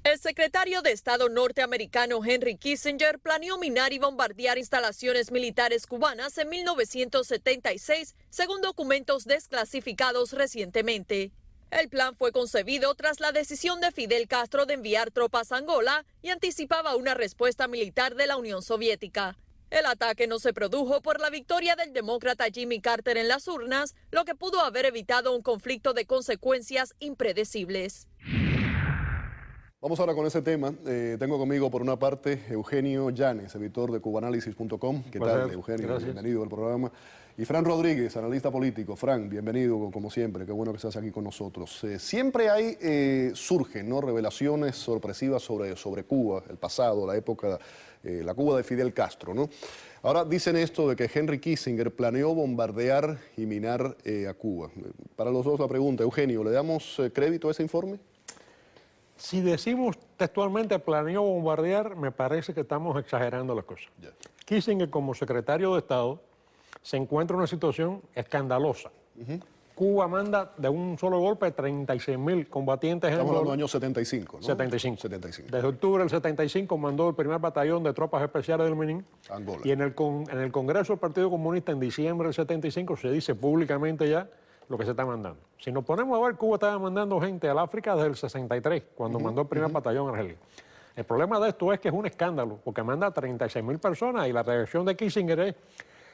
El secretario de Estado norteamericano Henry Kissinger planeó minar y bombardear instalaciones militares cubanas en 1976, según documentos desclasificados recientemente. El plan fue concebido tras la decisión de Fidel Castro de enviar tropas a Angola y anticipaba una respuesta militar de la Unión Soviética. El ataque no se produjo por la victoria del demócrata Jimmy Carter en las urnas, lo que pudo haber evitado un conflicto de consecuencias impredecibles. Vamos ahora con ese tema. Tengo conmigo, por una parte, Eugenio Llanes, editor de Cubanalysis.com. ¿Qué tal, Eugenio? Gracias. Bienvenido al programa. Y Fran Rodríguez, analista político. Fran, bienvenido, como siempre. Qué bueno que estás aquí con nosotros. Siempre surgen, ¿no?, revelaciones sorpresivas sobre Cuba, el pasado, la época, la Cuba de Fidel Castro, ¿no? Ahora dicen esto de que Henry Kissinger planeó bombardear y minar a Cuba. Para los dos la pregunta, Eugenio, ¿le damos crédito a ese informe? Si decimos textualmente planeó bombardear, me parece que estamos exagerando las cosas. Yeah. Kissinger, como secretario de Estado, se encuentra en una situación escandalosa. Cuba manda de un solo golpe 36.000 combatientes en Estamos hablando Angola. del año 75, ¿no? 75. Desde octubre del 75 mandó el primer batallón de tropas especiales del Minin. Angola. Y en el Congreso del Partido Comunista, en diciembre del 75, se dice públicamente ya lo que se está mandando. Si nos ponemos a ver, Cuba estaba mandando gente al África desde el 63, cuando mandó el primer batallón a Argelia. El problema de esto es que es un escándalo, porque manda 36.000 personas y la reacción de Kissinger es: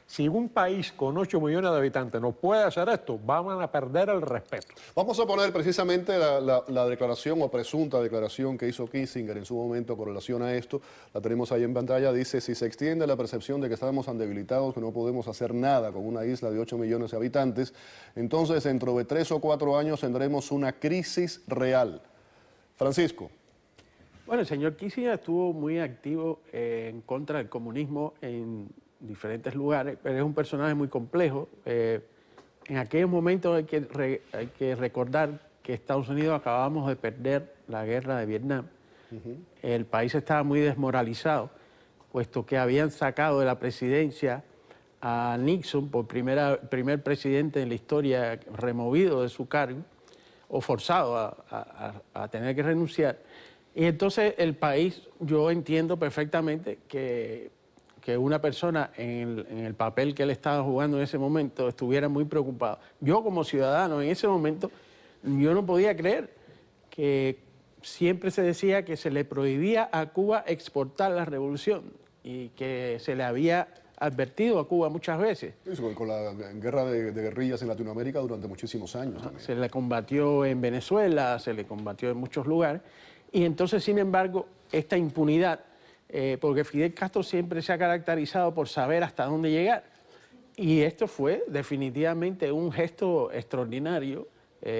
si un país con 8 millones de habitantes no puede hacer esto, van a perder el respeto. Vamos a poner precisamente la declaración o presunta declaración que hizo Kissinger en su momento con relación a esto. La tenemos ahí en pantalla. Dice: si se extiende la percepción de que estamos tan debilitados que no podemos hacer nada con una isla de 8 millones de habitantes, entonces dentro de 3 o 4 años tendremos una crisis real. Francisco. Bueno, el señor Kissinger estuvo muy activo en contra del comunismo en diferentes lugares, pero es un personaje muy complejo. En aquellos momentos hay que recordar que Estados Unidos acabamos de perder la guerra de Vietnam. El país estaba muy desmoralizado, puesto que habían sacado de la presidencia a Nixon, por primer presidente en la historia removido de su cargo, o forzado a tener que renunciar. Y entonces el país, yo entiendo perfectamente que una persona en el papel que él estaba jugando en ese momento estuviera muy preocupado. Yo como ciudadano en ese momento, yo no podía creer que siempre se decía que se le prohibía a Cuba exportar la revolución y que se le había advertido a Cuba muchas veces. Con la guerra de guerrillas en Latinoamérica durante muchísimos años también. Se le combatió en Venezuela, se le combatió en muchos lugares, y entonces, sin embargo, esta impunidad, porque Fidel Castro siempre se ha caracterizado por saber hasta dónde llegar, y esto fue definitivamente un gesto extraordinario,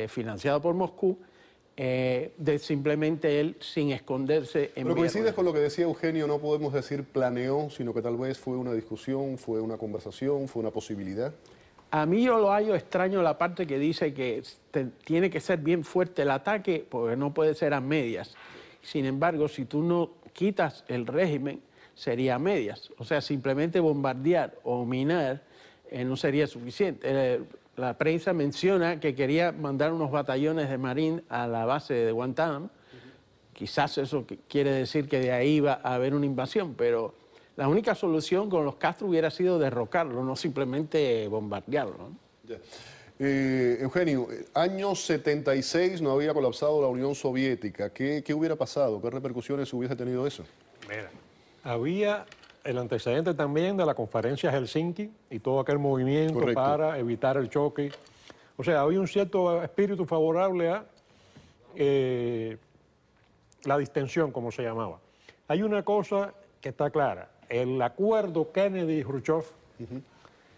financiado por Moscú, de simplemente él, sin esconderse... Pero coincides con lo que decía Eugenio, no podemos decir planeó, sino que tal vez fue una discusión, fue una conversación, fue una posibilidad. A mí yo lo hallo extraño la parte que dice que tiene que ser bien fuerte el ataque, porque no puede ser a medias. Sin embargo, si tú no quitas el régimen, sería a medias. O sea, simplemente bombardear o minar no sería suficiente. La prensa menciona que quería mandar unos batallones de Marine a la base de Guantánamo. Quizás eso quiere decir que de ahí va a haber una invasión, pero la única solución con los Castro hubiera sido derrocarlo, no simplemente bombardearlo, ¿no? Yeah. Eugenio, año 76 no había colapsado la Unión Soviética. ¿Qué hubiera pasado? ¿Qué repercusiones hubiese tenido eso? Mira, había el antecedente también de la conferencia Helsinki y todo aquel movimiento. Correcto. Para evitar el choque. O sea, había un cierto espíritu favorable a la distensión, como se llamaba. Hay una cosa que está clara. El acuerdo Kennedy-Khrushchev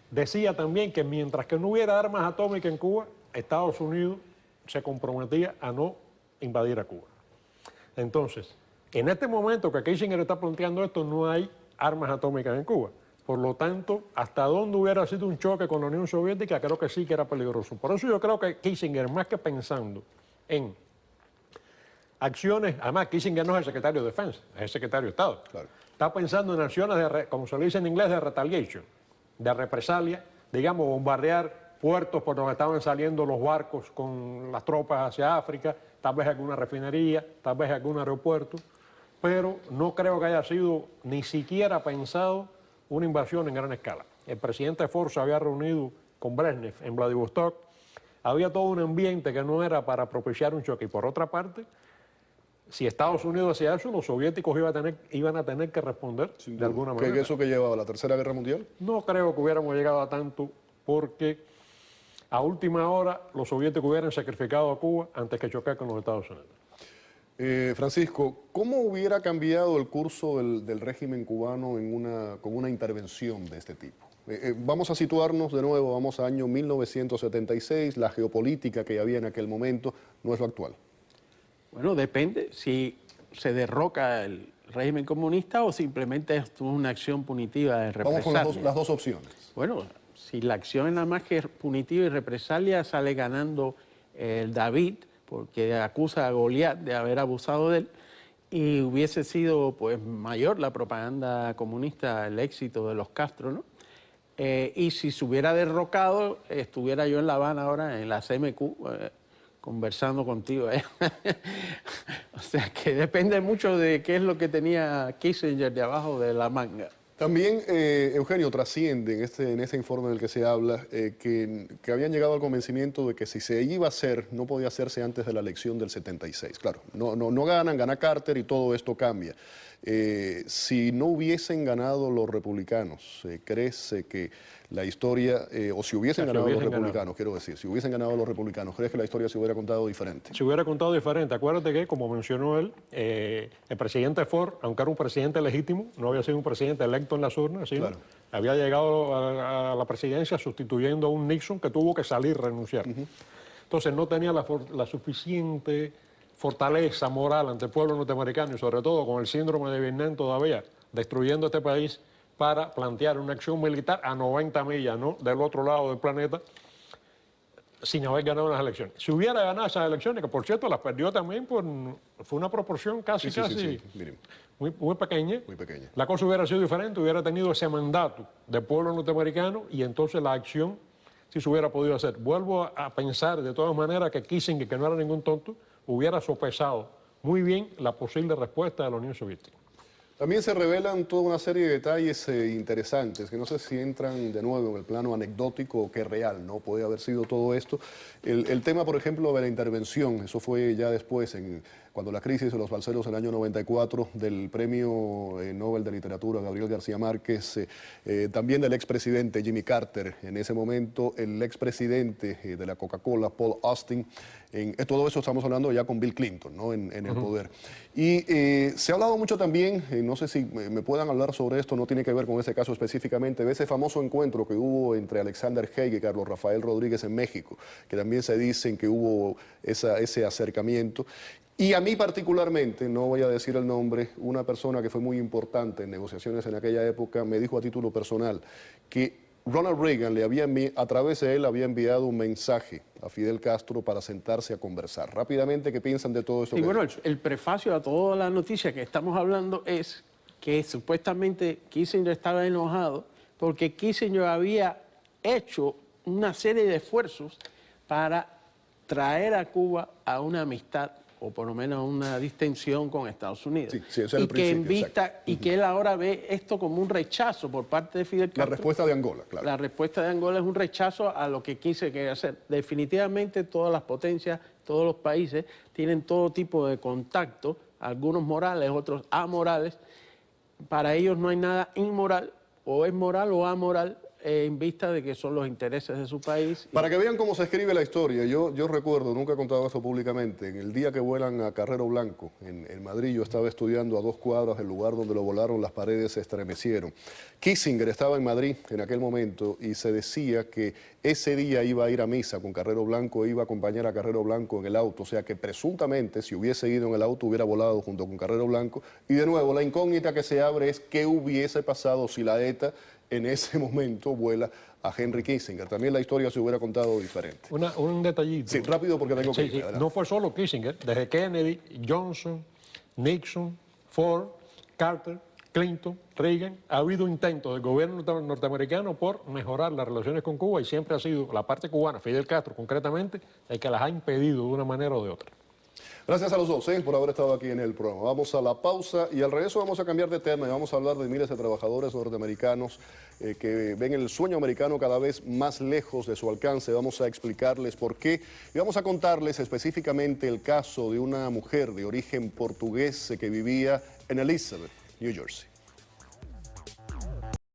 decía también que mientras que no hubiera armas atómicas en Cuba, Estados Unidos se comprometía a no invadir a Cuba. Entonces, en este momento que Kissinger está planteando esto, no hay armas atómicas en Cuba. Por lo tanto, hasta dónde hubiera sido un choque con la Unión Soviética, creo que sí que era peligroso. Por eso yo creo que Kissinger, más que pensando en acciones, además Kissinger no es el secretario de Defensa, es el secretario de Estado. Claro. Está pensando en acciones, como se le dice en inglés, de retaliation, de represalia, digamos, bombardear puertos por donde estaban saliendo los barcos con las tropas hacia África, tal vez alguna refinería, tal vez algún aeropuerto, pero no creo que haya sido ni siquiera pensado una invasión en gran escala. El presidente Ford se había reunido con Brezhnev en Vladivostok, había todo un ambiente que no era para propiciar un choque. Y por otra parte, si Estados Unidos hacía eso, los soviéticos iban a tener que responder de alguna manera. ¿Qué eso que llevaba a la Tercera Guerra Mundial? No creo que hubiéramos llegado a tanto, porque a última hora los soviéticos hubieran sacrificado a Cuba antes que chocar con los Estados Unidos. Francisco, ¿cómo hubiera cambiado el curso del régimen cubano con una intervención de este tipo? Vamos a situarnos de nuevo, vamos a año 1976, la geopolítica que había en aquel momento no es lo actual. Bueno, depende si se derroca el régimen comunista o simplemente es una acción punitiva de represalia. Vamos con las dos opciones. Bueno, si la acción es nada más que punitiva y represalia, sale ganando el David, porque acusa a Goliat de haber abusado de él, y hubiese sido pues mayor la propaganda comunista, el éxito de los Castro, ¿no? Y si se hubiera derrocado, estuviera yo en La Habana ahora, en la CMQ, conversando contigo. O sea que depende mucho de qué es lo que tenía Kissinger de abajo de la manga. También, Eugenio, trasciende en ese informe del que se habla que habían llegado al convencimiento de que si se iba a hacer, no podía hacerse antes de la elección del 76. Claro, no gana Carter y todo esto cambia. Si no hubiesen ganado los republicanos, ¿crees que la historia, o si hubiesen ganado los republicanos, quiero decir, si hubiesen ganado los republicanos, ¿crees que la historia se hubiera contado diferente? Se hubiera contado diferente. Acuérdate que, como mencionó él, el presidente Ford, aunque era un presidente legítimo, no había sido un presidente electo en las urnas, sino Claro. había llegado a la presidencia sustituyendo a un Nixon que tuvo que salir, renunciar. Entonces no tenía la suficiente fortaleza moral ante el pueblo norteamericano y sobre todo con el síndrome de Vietnam todavía destruyendo este país para plantear una acción militar a 90 millas, ¿no?, del otro lado del planeta, sin haber ganado las elecciones. Si hubiera ganado esas elecciones, que por cierto las perdió también, fue una proporción casi muy pequeña. Muy pequeña. La cosa hubiera sido diferente, hubiera tenido ese mandato del pueblo norteamericano y entonces la acción sí se hubiera podido hacer. Vuelvo a pensar de todas maneras que Kissinger, que no era ningún tonto, hubiera sopesado muy bien la posible respuesta de la Unión Soviética. También se revelan toda una serie de detalles interesantes, que no sé si entran de nuevo en el plano anecdótico o que real, ¿no? Puede haber sido todo esto. El tema, por ejemplo, de la intervención, eso fue ya después, cuando la crisis de los balseros en el año 94, del premio Nobel de Literatura Gabriel García Márquez, también del expresidente Jimmy Carter, en ese momento el expresidente de la Coca-Cola, Paul Austin, todo eso estamos hablando ya con Bill Clinton, ¿no?, en el poder. Y se ha hablado mucho también, no sé si me puedan hablar sobre esto, no tiene que ver con ese caso específicamente, de ese famoso encuentro que hubo entre Alexander Haig y Carlos Rafael Rodríguez en México, que también se dicen que hubo ese acercamiento. Y a mí particularmente, no voy a decir el nombre, una persona que fue muy importante en negociaciones en aquella época me dijo a título personal que Ronald Reagan a través de él había enviado un mensaje a Fidel Castro para sentarse a conversar. Rápidamente, ¿qué piensan de todo esto? Y bueno, el prefacio a toda la noticia que estamos hablando es que supuestamente Kissinger estaba enojado porque Kissinger había hecho una serie de esfuerzos para traer a Cuba a una amistad o por lo menos una distensión con Estados Unidos. Sí, ese es el principio, y que él ahora ve esto como un rechazo por parte de Fidel Castro. La respuesta de Angola, claro. La respuesta de Angola es un rechazo a lo que Kissinger quería hacer. Definitivamente todas las potencias, todos los países tienen todo tipo de contacto, algunos morales, otros amorales. Para ellos no hay nada inmoral, o es moral o amoral, en vista de que son los intereses de su país. Para que vean cómo se escribe la historia, yo recuerdo, nunca he contado esto públicamente, en el día que vuelan a Carrero Blanco, en Madrid, yo estaba estudiando a 2 cuadras del lugar donde lo volaron, las paredes se estremecieron. Kissinger estaba en Madrid en aquel momento y se decía que ese día iba a ir a misa con Carrero Blanco, iba a acompañar a Carrero Blanco en el auto, o sea que presuntamente si hubiese ido en el auto hubiera volado junto con Carrero Blanco. Y de nuevo, la incógnita que se abre es qué hubiese pasado si la ETA en ese momento vuela a Henry Kissinger. También la historia se hubiera contado diferente. Un detallito. Sí, rápido porque tengo que ir. No fue solo Kissinger, desde Kennedy, Johnson, Nixon, Ford, Carter, Clinton, Reagan, ha habido intentos del gobierno norteamericano por mejorar las relaciones con Cuba y siempre ha sido la parte cubana, Fidel Castro concretamente, el que las ha impedido de una manera o de otra. Gracias a los dos por haber estado aquí en el programa. Vamos a la pausa y al regreso vamos a cambiar de tema y vamos a hablar de miles de trabajadores norteamericanos que ven el sueño americano cada vez más lejos de su alcance. Vamos a explicarles por qué y vamos a contarles específicamente el caso de una mujer de origen portugués que vivía en Elizabeth, New Jersey.